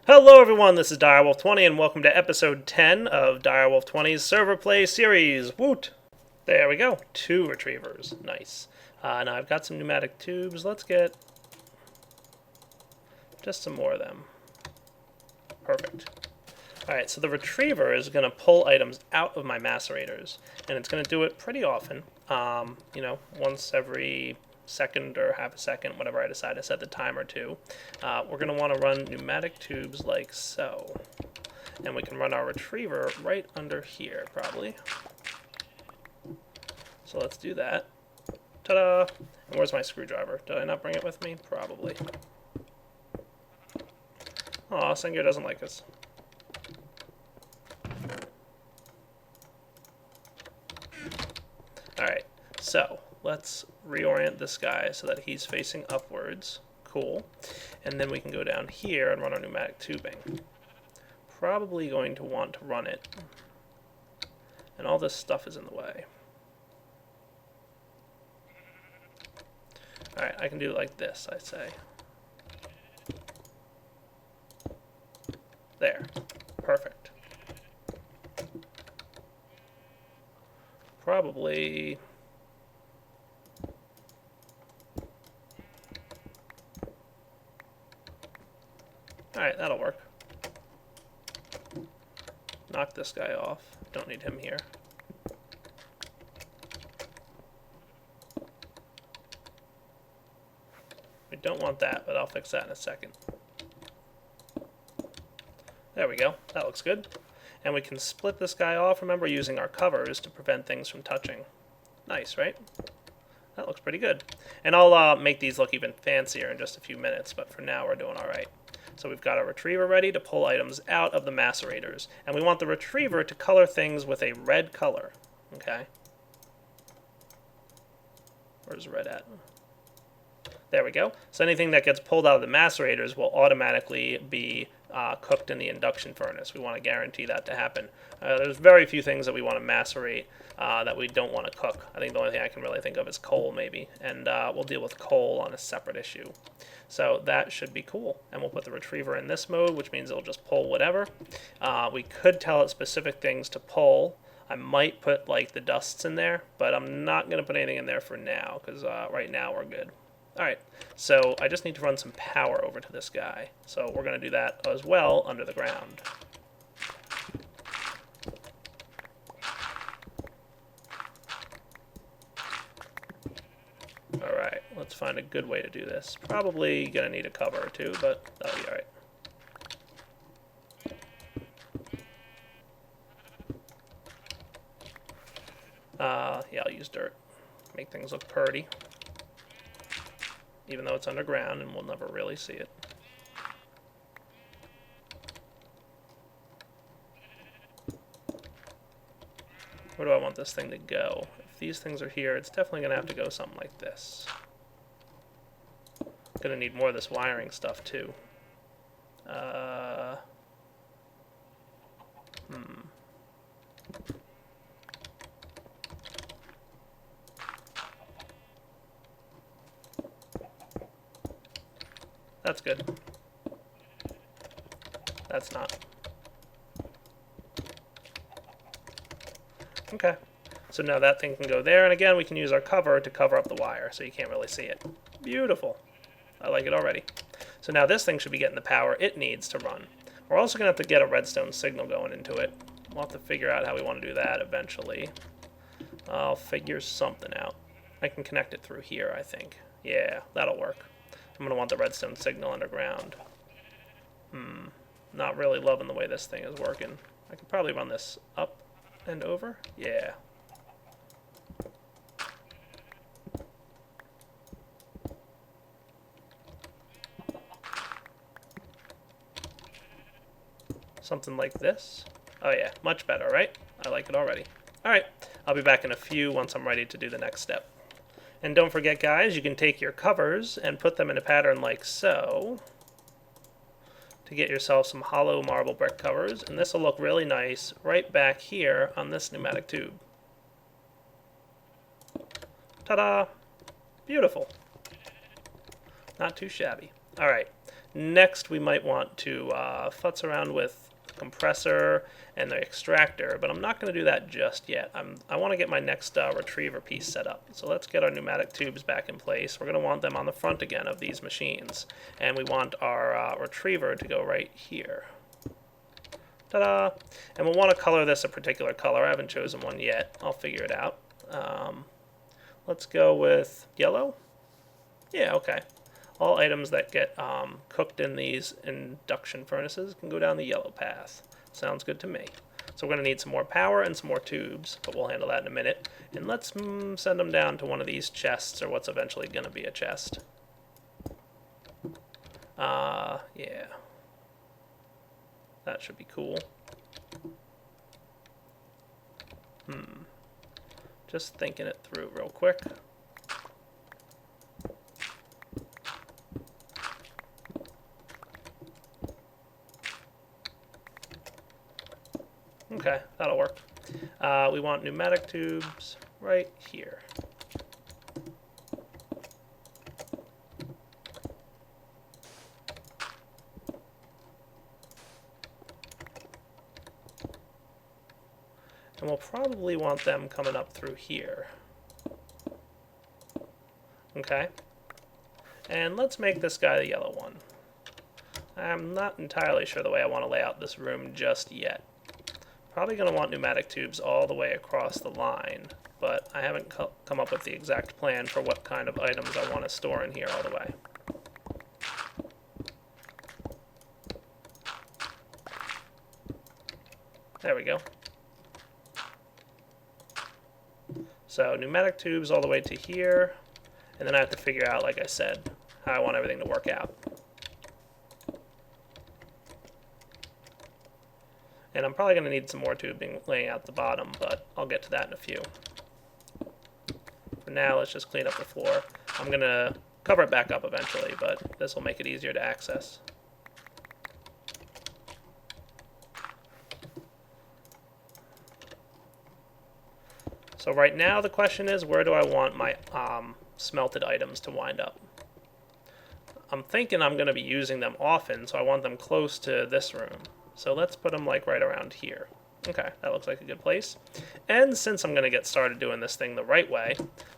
Hello everyone, this is Direwolf20 and welcome to episode 10 of Direwolf20's server play series. Woot! There we go, 2 retrievers. Nice. Now I've got some pneumatic tubes. Let's get just some more of them. Perfect. Alright, so the retriever is going to pull items out of my macerators, and it's going to do it pretty often. Once every second or half a second, whatever I decide to set the timer to. We're going to want to run pneumatic tubes like so. And we can run our retriever right under here, probably. So let's do that. Ta-da! And where's my screwdriver? Did I not bring it with me? Probably. Aw, Sengar doesn't like us. Alright, so let's reorient this guy so that he's facing upwards. Cool. And then we can go down here and run our pneumatic tubing. Probably going to want to run it. And all this stuff is in the way. Alright, I can do it like this, I say. There. Perfect. Probably... Alright, that'll work. Knock this guy off. Don't need him here. We don't want that, but I'll fix that in a second. There we go. That looks good. And we can split this guy off, remember, using our covers to prevent things from touching. Nice, right? That looks pretty good. And I'll make these look even fancier in just a few minutes, but for now we're doing alright. So we've got our retriever ready to pull items out of the macerators. And we want the retriever to color things with a red color. Okay? Where's red at? There we go. So anything that gets pulled out of the macerators will automatically be cooked in the induction furnace. We want to guarantee that to happen. There's very few things that we want to macerate that we don't want to cook. I think the only thing I can really think of is coal, maybe. And we'll deal with coal on a separate issue. So that should be cool. And we'll put the retriever in this mode, which means it'll just pull whatever. We could tell it specific things to pull. I might put like the dusts in there, but I'm not going to put anything in there for now, because right now we're good. Alright, so I just need to run some power over to this guy. So we're going to do that as well under the ground. Alright, let's find a good way to do this. Probably going to need a cover or two, but that'll be alright. Yeah, I'll use dirt. Make things look pretty. Even though it's underground and we'll never really see it. Where do I want this thing to go? If these things are here, it's definitely going to have to go something like this. Going to need more of this wiring stuff too. That's good. That's not. Okay. So now that thing can go there, and again, we can use our cover to cover up the wire, so you can't really see it. Beautiful. I like it already. So now this thing should be getting the power it needs to run. We're also going to have to get a redstone signal going into it. We'll have to figure out how we want to do that eventually. I'll figure something out. I can connect it through here, I think. Yeah, that'll work. I'm going to want the redstone signal underground. Not really loving the way this thing is working. I could probably run this up and over. Yeah. Something like this. Oh yeah, much better, right? I like it already. Alright, I'll be back in a few once I'm ready to do the next step. And don't forget, guys, you can take your covers and put them in a pattern like so to get yourself some hollow marble brick covers, and this will look really nice right back here on this pneumatic tube. Ta-da! Beautiful. Not too shabby. Alright, Next, we might want to futz around with the compressor and the extractor, but I'm not going to do that just yet. I want to get my next retriever piece set up. So let's get our pneumatic tubes back in place. We're going to want them on the front again of these machines. And we want our retriever to go right here. Ta-da! And we'll want to color this a particular color. I haven't chosen one yet. I'll figure it out. Let's go with yellow. Yeah, okay. All items that get cooked in these induction furnaces can go down the yellow path. Sounds good to me. So we're going to need some more power and some more tubes, but we'll handle that in a minute. And let's send them down to one of these chests, or what's eventually going to be a chest. Yeah. That should be cool. Just thinking it through real quick. Okay, that'll work. We want pneumatic tubes right here. And we'll probably want them coming up through here. Okay. And let's make this guy the yellow one. I'm not entirely sure the way I want to lay out this room just yet. Probably going to want pneumatic tubes all the way across the line, but I haven't come up with the exact plan for what kind of items I want to store in here all the way. There we go. So pneumatic tubes all the way to here, and then I have to figure out, like I said, how I want everything to work out. And I'm probably going to need some more tubing laying out the bottom, but I'll get to that in a few. For now, let's just clean up the floor. I'm going to cover it back up eventually, but this will make it easier to access. So right now the question is, where do I want my smelted items to wind up? I'm thinking I'm going to be using them often, so I want them close to this room. So let's put them like right around here. Okay, that looks like a good place. And since I'm going to get started doing this thing the right way,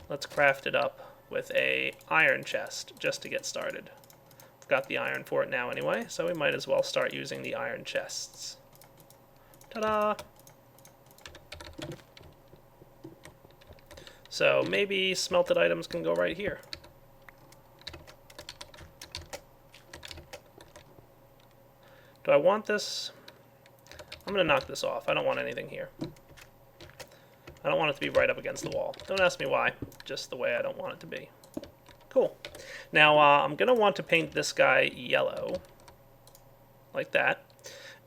let's craft it up with a iron chest just to get started. I've got the iron for it now anyway, so we might as well start using the iron chests. Ta-da! So maybe smelted items can go right here. Do I want this? I'm going to knock this off. I don't want anything here. I don't want it to be right up against the wall. Don't ask me why. Just the way I don't want it to be. Cool. Now I'm going to want to paint this guy yellow. Like that.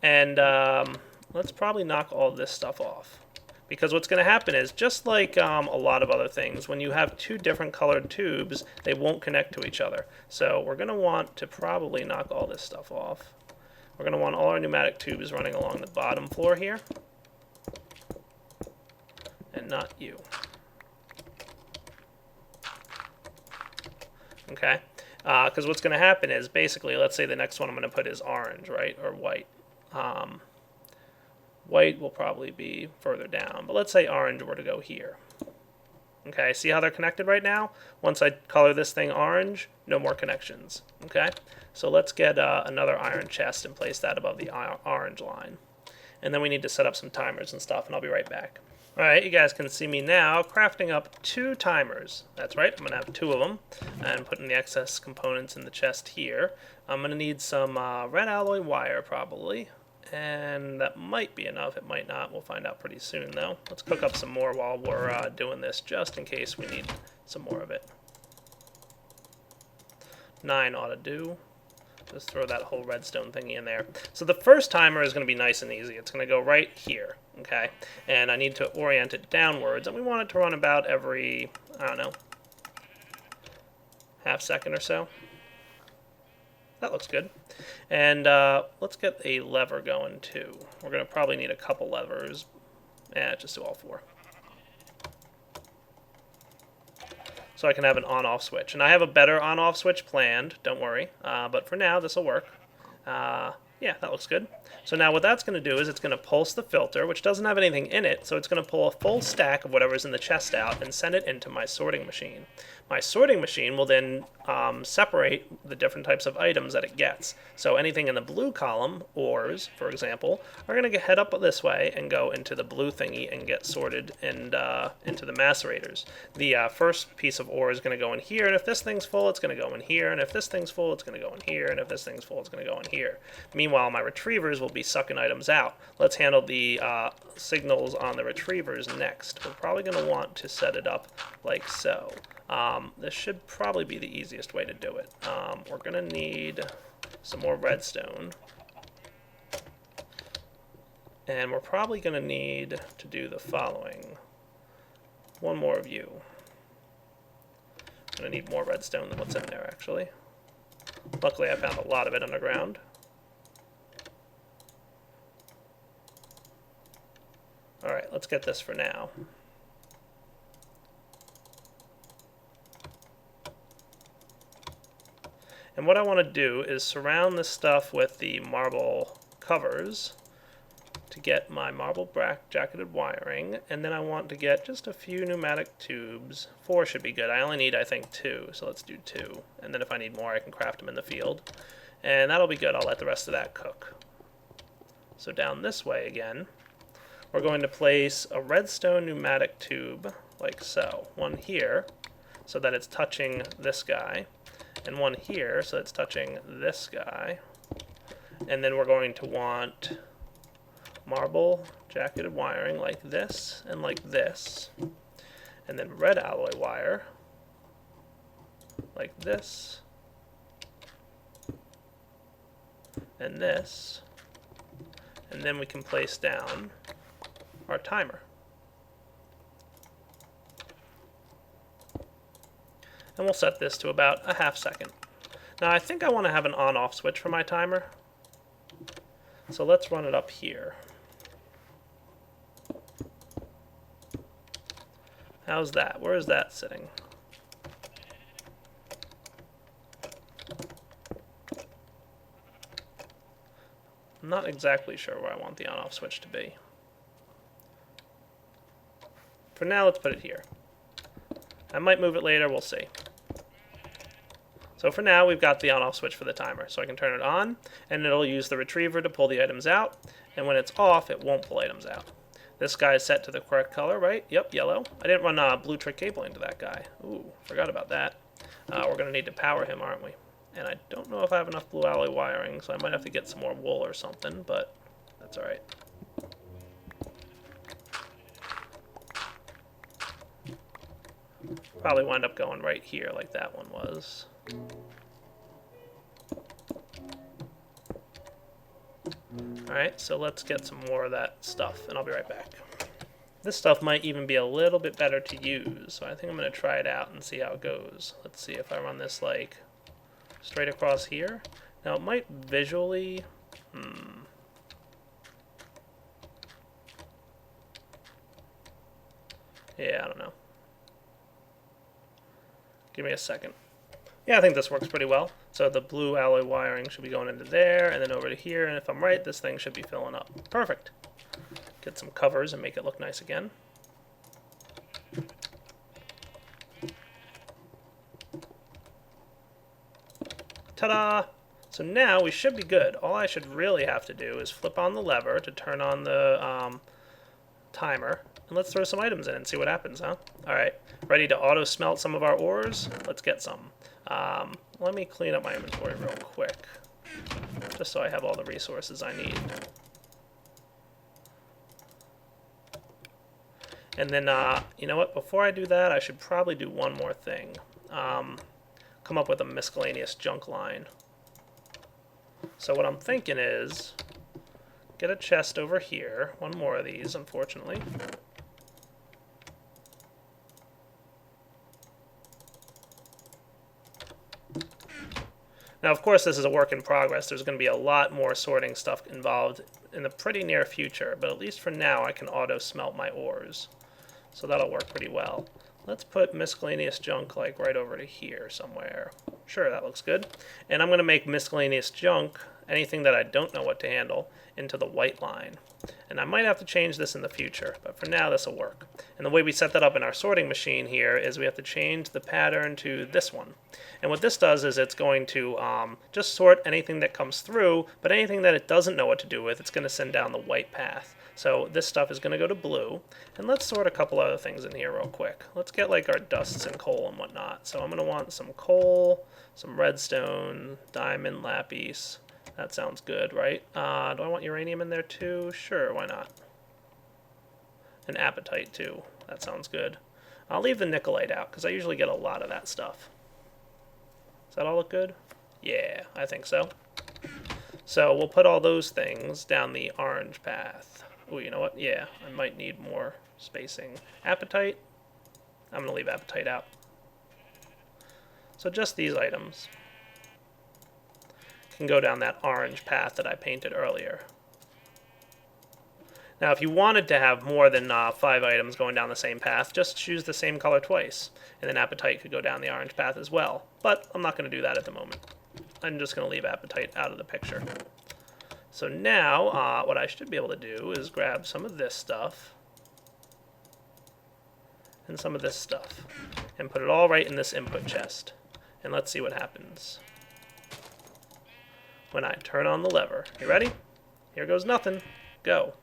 And let's probably knock all this stuff off. Because what's going to happen is, just like a lot of other things, when you have two different colored tubes, they won't connect to each other. So we're going to want to probably knock all this stuff off. We're going to want all our pneumatic tubes running along the bottom floor here. And not you. Okay? Because what's going to happen is, basically, let's say the next one I'm going to put is orange, right? Or white. White will probably be further down, but let's say orange were to go here. Okay, see how they're connected right now? Once I color this thing orange, no more connections. Okay, so let's get another iron chest and place that above the orange line. And then we need to set up some timers and stuff, and I'll be right back. Alright, you guys can see me now crafting up 2 timers. That's right, I'm going to have 2 of them, and putting the excess components in the chest here. I'm going to need some red alloy wire, probably. And that might be enough. It might not. We'll find out pretty soon, though. Let's cook up some more while we're doing this, just in case we need some more of it. 9 ought to do. Just throw that whole redstone thingy in there. So the first timer is going to be nice and easy. It's going to go right here, okay? And I need to orient it downwards, and we want it to run about every, I don't know, half second or so. That looks good. And let's get a lever going too. We're going to probably need a couple levers. Just do all 4. so I can have an on-off switch. And I have a better on-off switch planned, don't worry, but for now this will work. Yeah, that looks good. So now what that's going to do is it's going to pulse the filter, which doesn't have anything in it, so it's going to pull a full stack of whatever's in the chest out and send it into my sorting machine. My sorting machine will then separate the different types of items that it gets. So anything in the blue column, ores, for example, are going to head up this way and go into the blue thingy and get sorted and into the macerators. The first piece of ore is going to go in here, and if this thing's full, it's going to go in here, and if this thing's full, it's going to go in here, and if this thing's full, it's going to go in here. Meanwhile, my retrievers will be sucking items out. Let's handle the signals on the retrievers next. We're probably going to want to set it up like so. This should probably be the easiest way to do it. We're going to need some more redstone. And we're probably going to need to do the following. One more of you. I'm going to need more redstone than what's in there, actually. Luckily, I found a lot of it underground. Alright, let's get this for now. And what I want to do is surround this stuff with the marble covers to get my marble jacketed wiring, and then I want to get just a few pneumatic tubes. 4 should be good. I only need, I think, 2, so let's do 2. And then if I need more, I can craft them in the field. And that'll be good. I'll let the rest of that cook. So down this way again, we're going to place a redstone pneumatic tube, like so. One here, so that it's touching this guy. And one here, so it's touching this guy. And then we're going to want marble jacketed wiring like this and like this. And then red alloy wire like this and this. And then we can place down our timer. And we'll set this to about a half second. Now I think I want to have an on-off switch for my timer. So let's run it up here. How's that? Where is that sitting? I'm not exactly sure where I want the on-off switch to be. For now, let's put it here. I might move it later, we'll see. So for now, we've got the on-off switch for the timer. So I can turn it on, and it'll use the retriever to pull the items out. And when it's off, it won't pull items out. This guy is set to the correct color, right? Yep, yellow. I didn't run blue trick cabling to that guy. Ooh, forgot about that. We're going to need to power him, aren't we? And I don't know if I have enough blue alloy wiring, so I might have to get some more wool or something, but that's all right. Probably wind up going right here like that one was. Alright, so let's get some more of that stuff, and I'll be right back. This stuff might even be a little bit better to use, so I think I'm going to try it out and see how it goes. Let's see if I run this like straight across here. Now it might visually... Yeah, I don't know. Give me a second. Yeah, I think this works pretty well. So the blue alloy wiring should be going into there, and then over to here, and if I'm right, this thing should be filling up. Perfect. Get some covers and make it look nice again. Ta-da! So now we should be good. All I should really have to do is flip on the lever to turn on the timer. And let's throw some items in and see what happens, huh? Alright, ready to auto-smelt some of our ores? Let's get some. Let me clean up my inventory real quick, just so I have all the resources I need. And then, you know what, before I do that, I should probably do one more thing. Come up with a miscellaneous junk line. So what I'm thinking is, get a chest over here, one more of these, unfortunately. Now, of course, this is a work in progress. There's going to be a lot more sorting stuff involved in the pretty near future, but at least for now, I can auto-smelt my ores. So that'll work pretty well. let's put miscellaneous junk like right over to here somewhere. Sure, that looks good. And I'm going to make miscellaneous junk, anything that I don't know what to handle, into the white line. And I might have to change this in the future, but for now this will work. And the way we set that up in our sorting machine here is we have to change the pattern to this one. And what this does is it's going to just sort anything that comes through, but anything that it doesn't know what to do with, it's going to send down the white path. So this stuff is going to go to blue. And let's sort a couple other things in here real quick. Let's get like our dusts and coal and whatnot. So I'm going to want some coal, some redstone, diamond, lapis. That sounds good, right? Do I want uranium in there too? Sure, why not? And apatite too. That sounds good. I'll leave the nickelite out because I usually get a lot of that stuff. Does that all look good? Yeah, I think so. So we'll put all those things down the orange path. Oh, you know what? Yeah, I might need more spacing. Apatite? I'm going to leave apatite out. So just these items can go down that orange path that I painted earlier. Now, if you wanted to have more than 5 items going down the same path, just choose the same color twice, and then apatite could go down the orange path as well. But I'm not going to do that at the moment. I'm just going to leave apatite out of the picture. So now, what I should be able to do is grab some of this stuff and some of this stuff, and put it all right in this input chest. And let's see what happens when I turn on the lever. You ready? Here goes nothing. Go.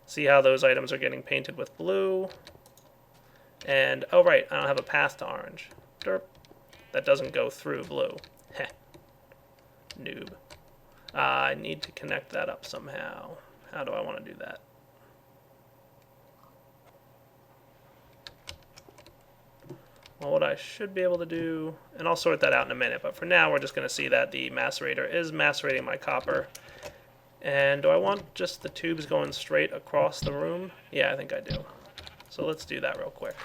See how those items are getting painted with blue? And, oh right, I don't have a path to orange. Derp. That doesn't go through blue. Heh. Noob. I need to connect that up somehow. How do I want to do that? Well, what I should be able to do, and I'll sort that out in a minute, but for now we're just going to see that the macerator is macerating my copper. And do I want just the tubes going straight across the room? Yeah, I think I do. So let's do that real quick.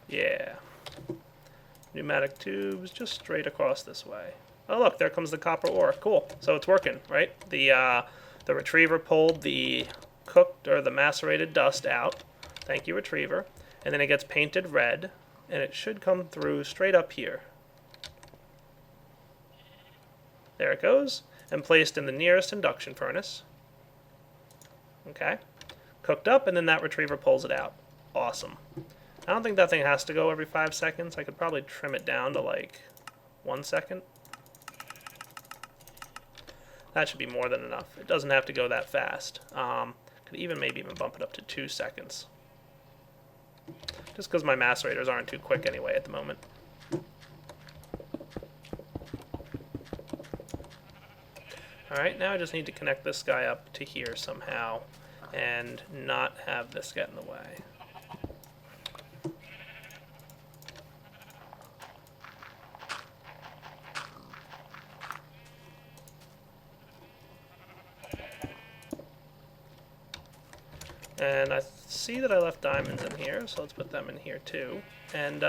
Yeah. Pneumatic tubes just straight across this way. Oh look, there comes the copper ore. Cool. So it's working, right? The retriever pulled the cooked or the macerated dust out. Thank you, retriever. And then it gets painted red, and it should come through straight up here. There it goes, and placed in the nearest induction furnace. Okay. Cooked up, and then that retriever pulls it out. Awesome. I don't think that thing has to go every 5 seconds. I could probably trim it down to like 1 second. That should be more than enough. It doesn't have to go that fast. Could maybe even bump it up to 2 seconds. Just because my macerators aren't too quick anyway at the moment. Alright, now I just need to connect this guy up to here somehow and not have this get in the way. And I see that I left diamonds in here, so let's put them in here too. And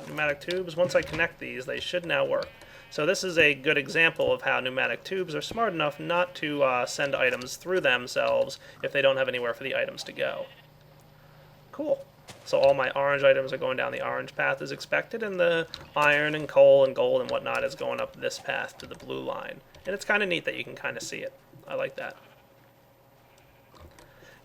pneumatic tubes, once I connect these, they should now work. So this is a good example of how pneumatic tubes are smart enough not to send items through themselves if they don't have anywhere for the items to go. Cool. So all my orange items are going down the orange path as expected, and the iron and coal and gold and whatnot is going up this path to the blue line. And it's kind of neat that you can kind of see it. I like that.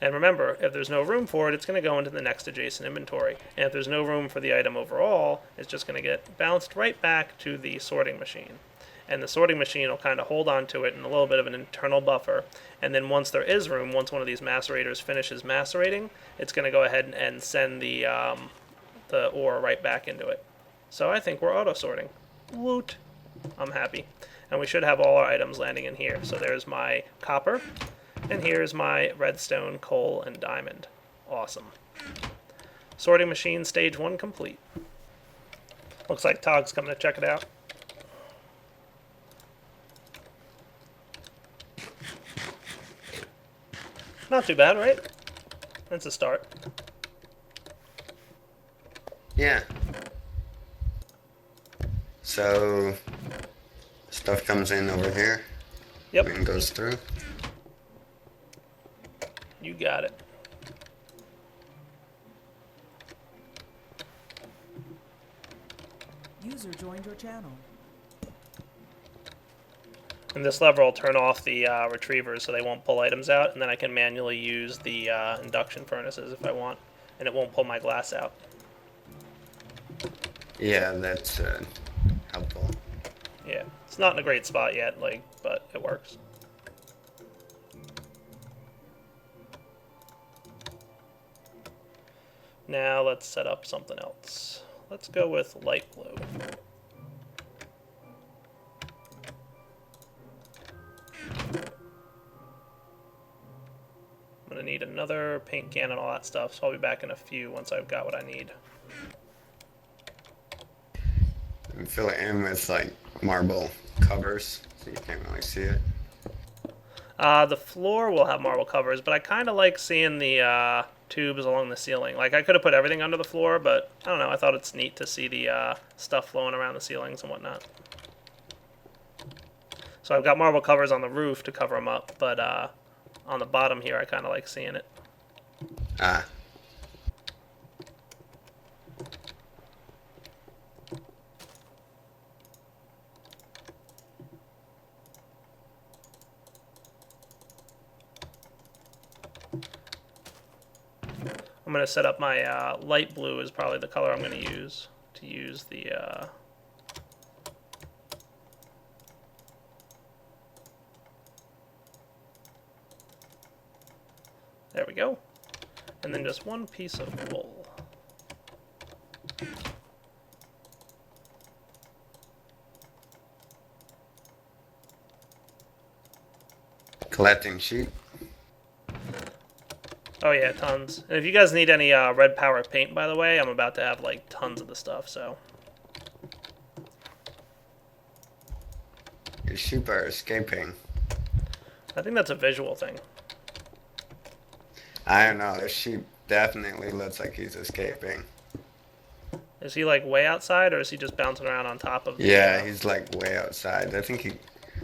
And remember, if there's no room for it, it's going to go into the next adjacent inventory. And if there's no room for the item overall, it's just going to get bounced right back to the sorting machine. And the sorting machine will kind of hold on to it in a little bit of an internal buffer. And then once there is room, once one of these macerators finishes macerating, it's going to go ahead and send the ore right back into it. So I think we're auto-sorting. Woot! I'm happy. And we should have all our items landing in here. So there's my copper. And here's my redstone, coal, and diamond. Awesome. Sorting machine stage 1 complete. Looks like Togg's coming to check it out. Not too bad, right? That's a start. Yeah. So stuff comes in over here Yep, and goes through. you got it. User joined your channel. And this lever will turn off the retrievers so they won't pull items out, and then I can manually use the induction furnaces if I want, and it won't pull my glass out. Yeah, that's helpful. Yeah, it's not in a great spot yet, but it works. Now let's set up something else. Let's go with light blue. I'm going to need another paint can and all that stuff, so I'll be back in a few once I've got what I need. And fill it in with like marble covers so you can't really see it. The floor will have marble covers, but I kind of like seeing the tubes along the ceiling. Like, I could have put everything under the floor, but I don't know, I thought it's neat to see the stuff flowing around the ceilings and whatnot. So I've got marble covers on the roof to cover them up, but on the bottom here I kind of like seeing it. Ah. I'm going to set up my light blue is probably the color I'm going to use the there we go. And then just one piece of wool. Collecting sheep. Oh yeah, tons. And if you guys need any red power paint, by the way, I'm about to have like tons of the stuff, so. Your sheep are escaping. I think that's a visual thing. I don't know. The sheep definitely looks like he's escaping. Is he like way outside, or is he just bouncing around on top of the... Yeah, he's like way outside. I think he...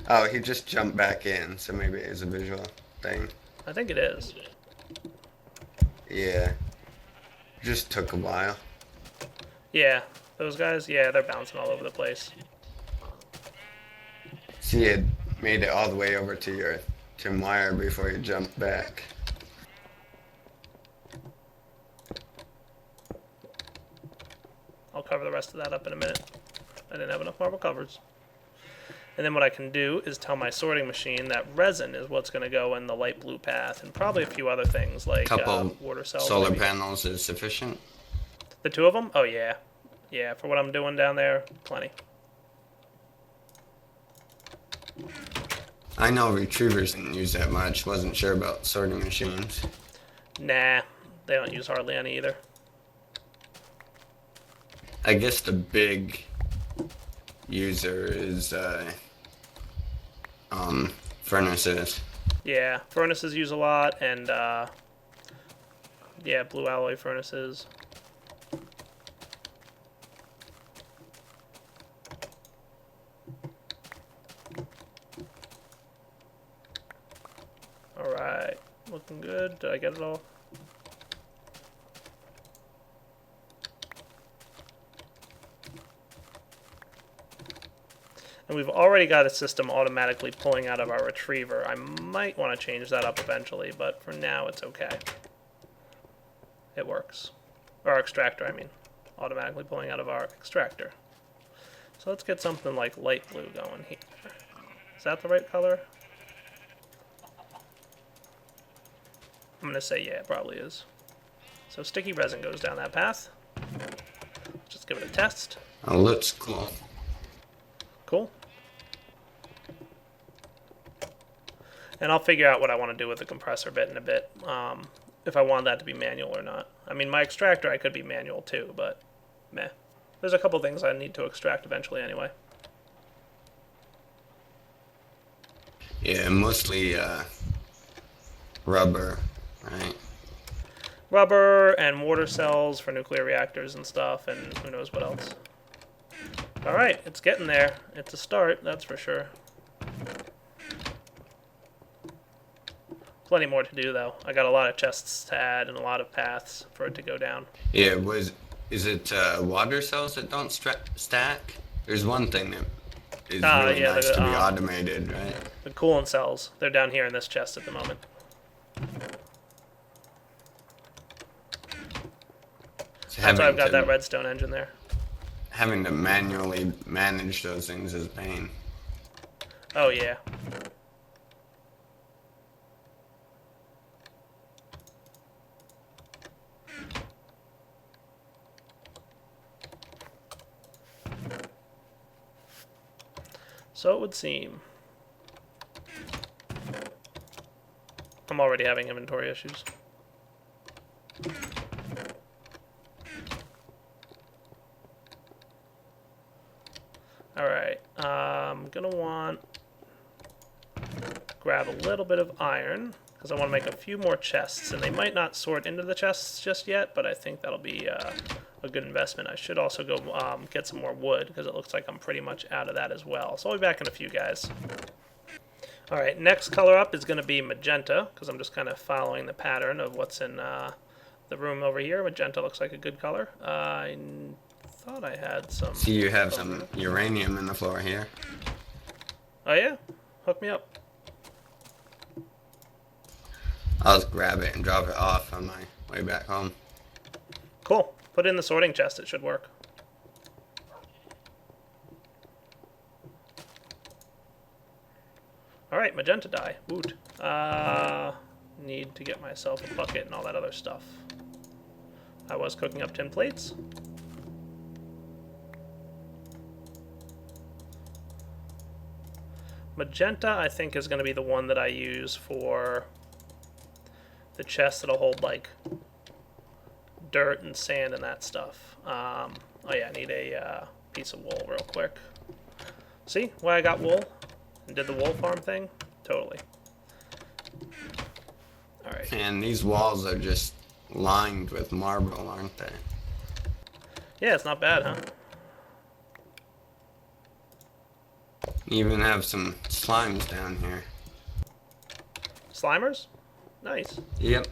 Oh, he just jumped back in, so maybe it is a visual thing. I think it is. Yeah. Just took a while. Yeah, those guys, yeah, they're bouncing all over the place. See, he had made it all the way over to your Tim wire before you jumped back. I'll cover the rest of that up in a minute. I didn't have enough marble covers. And then what I can do is tell my sorting machine that resin is what's going to go in the light blue path, and probably a few other things like Couple water cells. solar maybe. panels is sufficient. The two of them? Oh yeah. Yeah, for what I'm doing down there, plenty. I know retrievers didn't use that much. Wasn't sure about sorting machines. Nah, they don't use hardly any either. I guess the big user is furnaces. Yeah, furnaces use a lot, and yeah, blue alloy furnaces. Alright, looking good. Did I get it all? And we've already got a system automatically pulling out of our retriever. I might want to change that up eventually, but for now it's okay. It works. Or our extractor, I mean. Automatically pulling out of our extractor. So let's get something like light blue going here. Is that the right color? I'm going to say yeah, it probably is. So sticky resin goes down that path. Just give it a test. Oh, looks cool. Cool. And I'll figure out what I want to do with the compressor bit in a bit. If I want that to be manual or not. I mean, my extractor I could be manual too, but meh. There's a couple things I need to extract eventually anyway. Yeah, mostly rubber, right? rubber and water cells for nuclear reactors and stuff, and who knows what else. Alright, it's getting there. It's a start, that's for sure. Plenty more to do, though. I got a lot of chests to add and a lot of paths for it to go down. Yeah, is it water cells that don't stack? There's one thing that is really yeah, nice to be automated, right? The coolant cells. They're down here in this chest at the moment. That's why I've got that redstone engine there. Having to manually manage those things is a pain. Oh, yeah. So it would seem. I'm already having inventory issues. Alright, I'm gonna want grab a little bit of iron because I want to make a few more chests, and they might not sort into the chests just yet, but I think that'll be a good investment. I should also go get some more wood because it looks like I'm pretty much out of that as well. So I'll be back in a few, guys. Alright, next color up is going to be magenta because I'm just kind of following the pattern of what's in the room over here. Magenta looks like a good color. I thought I had some... See, you have some uranium in the floor here. Oh yeah? Hook me up. I'll just grab it and drop it off on my way back home. Cool. Put it in the sorting chest. It should work. Alright, magenta dye. Woot. Need to get myself a bucket and all that other stuff. I was cooking up tin plates. Magenta, I think, is going to be the one that I use for the chest that'll hold, like, dirt and sand and that stuff. Oh yeah, I need a piece of wool real quick. See why I got wool and did the wool farm thing? Totally. Alright. And these walls are just lined with marble, aren't they? Yeah, it's not bad, huh? You even have some slimes down here. Slimers? Nice. Yep.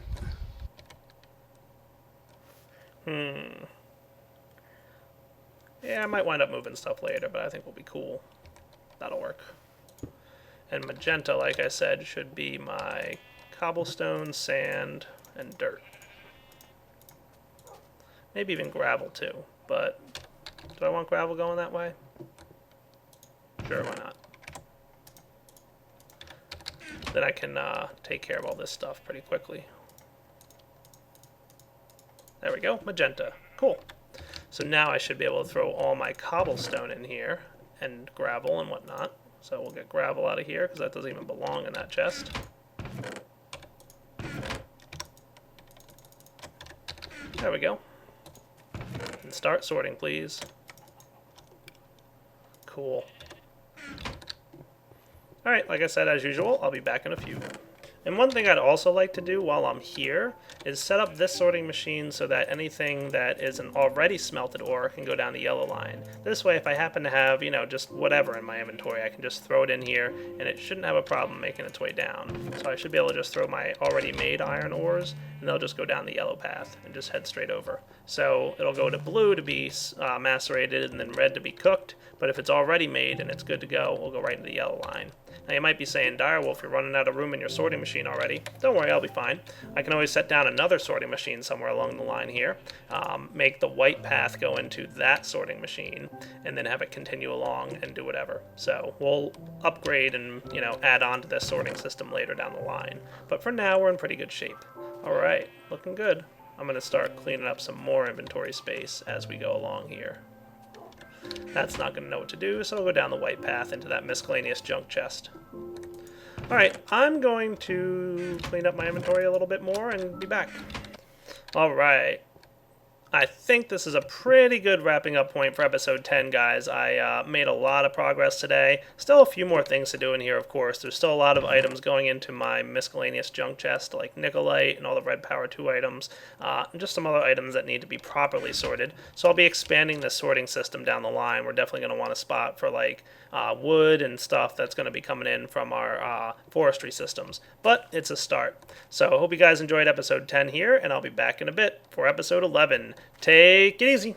Yeah, I might wind up moving stuff later, but I think we'll be cool. That'll work. And magenta, like I said, should be my cobblestone, sand, and dirt. Maybe even gravel too, but do I want gravel going that way? Sure, why not? Then I can take care of all this stuff pretty quickly. There we go, magenta. Cool. So now I should be able to throw all my cobblestone in here and gravel and whatnot. So we'll get gravel out of here because that doesn't even belong in that chest. There we go. And start sorting, please. Cool. Alright, like I said, as usual, I'll be back in a few. And one thing I'd also like to do while I'm here is set up this sorting machine so that anything that is an already smelted ore can go down the yellow line. This way, if I happen to have, you know, just whatever in my inventory, I can just throw it in here, and it shouldn't have a problem making its way down. So I should be able to just throw my already made iron ores, and they'll just go down the yellow path and just head straight over. So it'll go to blue to be macerated and then red to be cooked, but if it's already made and it's good to go, we'll go right into the yellow line. Now you might be saying, Direwolf, you're running out of room in your sorting machine already. Don't worry, I'll be fine. I can always set down another sorting machine somewhere along the line here, make the white path go into that sorting machine, and then have it continue along and do whatever. So we'll upgrade and, you know, add on to this sorting system later down the line. But for now, we're in pretty good shape. Alright, looking good. I'm going to start cleaning up some more inventory space as we go along here. That's not going to know what to do, so I'll go down the white path into that miscellaneous junk chest. Alright, I'm going to clean up my inventory a little bit more and be back. Alright. I think this is a pretty good wrapping up point for episode 10, guys. I made a lot of progress today. Still a few more things to do in here, of course. There's still a lot of items going into my miscellaneous junk chest, like Nikolite and all the Red Power 2 items, and just some other items that need to be properly sorted. So I'll be expanding this sorting system down the line. We're definitely going to want a spot for like wood and stuff that's going to be coming in from our forestry systems. But it's a start. So I hope you guys enjoyed episode 10 here, and I'll be back in a bit for episode 11. Take it easy.